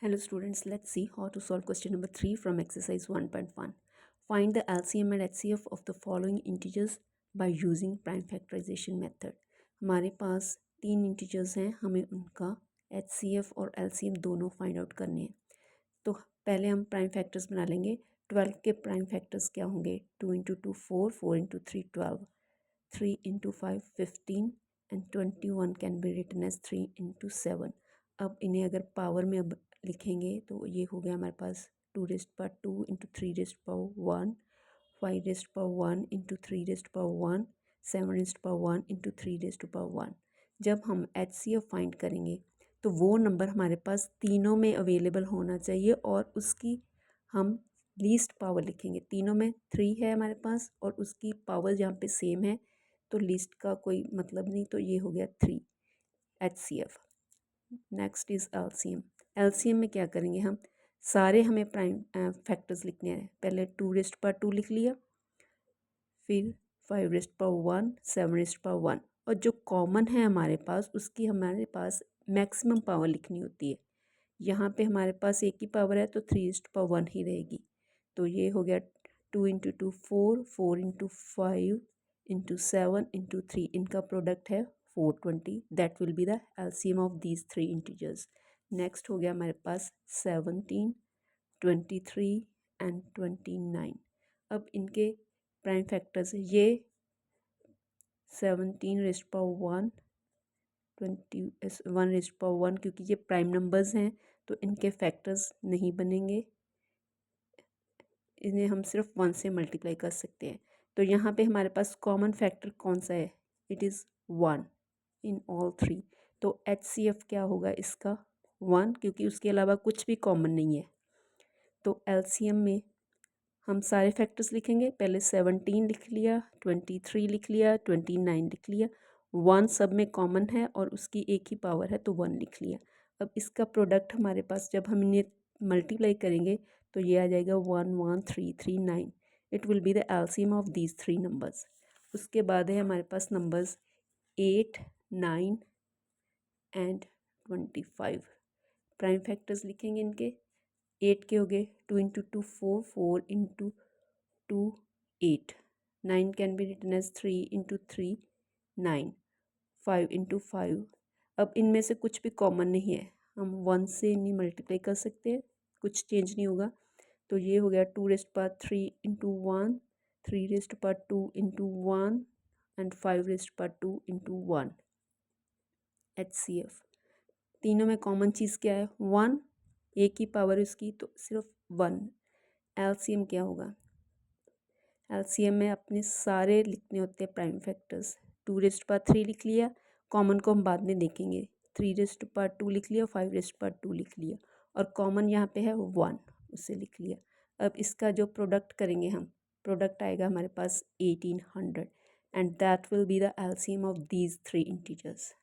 Hello students, let's see how to solve question number 3 from exercise 1.1. Find the LCM and HCF of the following integers by using prime factorization method. हमारे पास 3 integers हैं, हमें उनका HCF और LCM दोनों find out करने हैं. तो पहले हम प्राइम फैक्टर्स बना लेंगे. 12 के प्राइम फैक्टर्स क्या होंगे? 2 into 2 4, 4 into 3 12, 3 into 5 15 and 21 can be written as 3 into 7. अब इन्हें अगर पावर में अब लिखेंगे तो ये हो गया हमारे पास 2 rest power 2 into 3 rest power 1, 5 rest power 1 into 3 rest power 1, 7 rest power 1 into 3 rest power 1. जब हम HCF फाइंड करेंगे तो वो नंबर हमारे पास तीनों में अवेलेबल होना चाहिए और उसकी हम लीस्ट पावर लिखेंगे. तीनों में 3 है हमारे पास और उसकी पावर यहाँ पे सेम है तो लीस्ट का कोई मतलब नहीं. तो ये हो गया 3 HCF. Next is LCM. LCM में क्या करेंगे हम? सारे हमें प्राइम फैक्टर्स लिखने हैं. पहले 2 रेस्ट पावर 2 लिख लिया, फिर 5 रेस्ट पावर 1, 7 रेस्ट पावर 1 और जो कॉमन है हमारे पास उसकी हमारे पास मैक्सिमम पावर लिखनी होती है. यहाँ पे हमारे पास एक ही पावर है तो 3 रेस्ट पावर 1 ही रहेगी. तो ये हो गया 2 इंटू 2 4, 4 इंटू 5 इंटू 7 इंटू 3. इनका प्रोडक्ट है 420. That will be the LCM of these 3 integers. Next हो गया हमारे पास 17, 23 एंड 29. अब इनके प्राइम फैक्टर्स ये 17 रेस्ट पावर 1, 21 रेस्ट पावर 1 क्योंकि ये प्राइम नंबर्स हैं तो इनके फैक्टर्स नहीं बनेंगे. इन्हें हम सिर्फ 1 से मल्टीप्लाई कर सकते हैं. तो यहाँ पे हमारे पास कॉमन फैक्टर कौन सा है? It is 1 in all 3. तो HCF क्या होगा इसका? 1 क्योंकि उसके अलावा कुछ भी कॉमन नहीं है. तो LCM में हम सारे फैक्टर्स लिखेंगे. पहले 17 लिख लिया, 23 लिख लिया, 29 लिख लिया. 1 सब में कॉमन है और उसकी एक ही पावर है तो 1 लिख लिया. अब इसका प्रोडक्ट हमारे पास जब हम इन्हें मल्टीप्लाई करेंगे तो ये आ जाएगा 1 1 3 3 9. It will be the LCM of these 3 numbers. उसके बाद है हमारे पास नंबर्स 8, 9 एंड 25. प्राइम फैक्टर्स लिखेंगे इनके. 8 के हो गए 2 into 2 4, 4 into 2 8. 9 can be written as 3 into 3 9. 5 into 5. अब इनमें से कुछ भी कॉमन नहीं है, हम 1 से नहीं मल्टीप्लाई कर सकते, कुछ चेंज नहीं होगा. तो ये हो गया 2 rest power 3 into 1, 3 rest power 2 into 1 and 5 rest power 2 into 1. HCF तीनों में कॉमन चीज़ क्या है? 1. एक ही पावर उसकी तो सिर्फ 1. LCM क्या होगा? LCM में अपने सारे लिखने होते हैं प्राइम फैक्टर्स. 2 रेस्ट पावर 3 लिख लिया, कॉमन को हम बाद में देखेंगे. 3 रेस्ट पावर 2 लिख लिया, 5 रेस्ट पावर 2 लिख लिया और कॉमन यहाँ पे है 1, उसे लिख लिया. अब इसका जो प्रोडक्ट करेंगे हम, प्रोडक्ट आएगा हमारे पास 1800 and that will be the LCM of these 3 integers.